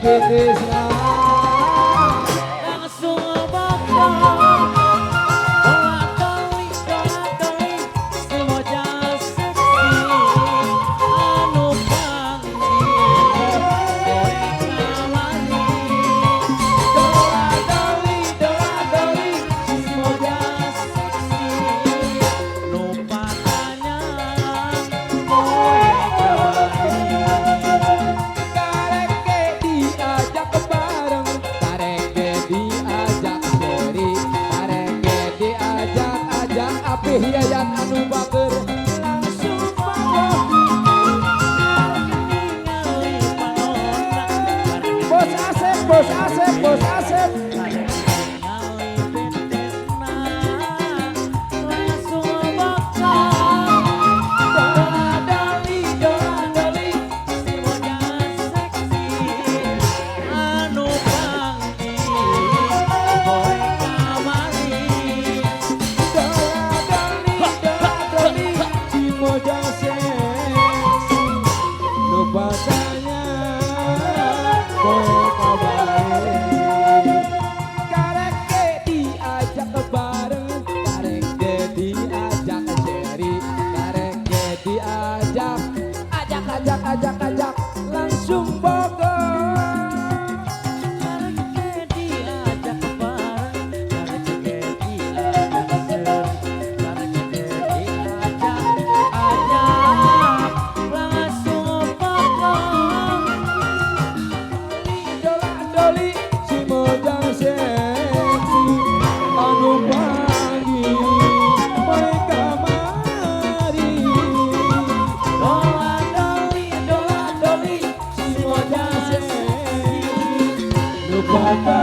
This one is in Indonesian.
Iki Trisna langsung bakal doa-doli si moja seksi anu panggil kowe kamari doa-doli si moja seksi numpak anyar kowe kamari kareke diajak bareng kareke diajak seri kareke diajak apih yayan anu bager langsung bawa ningali panona bos Asep bos Asep bos Asep ningali betesna langsung bakal doa-doli si moja seksi anu panggil kowe kamari doa-doli si moja seksi nu batanya kowe kabare kareke diajak bareng kareke diajak seri kareke diajak ajak langsung bogor kareke diajak bareng kareke diajak seri kareke diajak langsung bakal dola-doli si mojang seksi anu panggil kowe kamari doa-doli si moja seksi nu bakal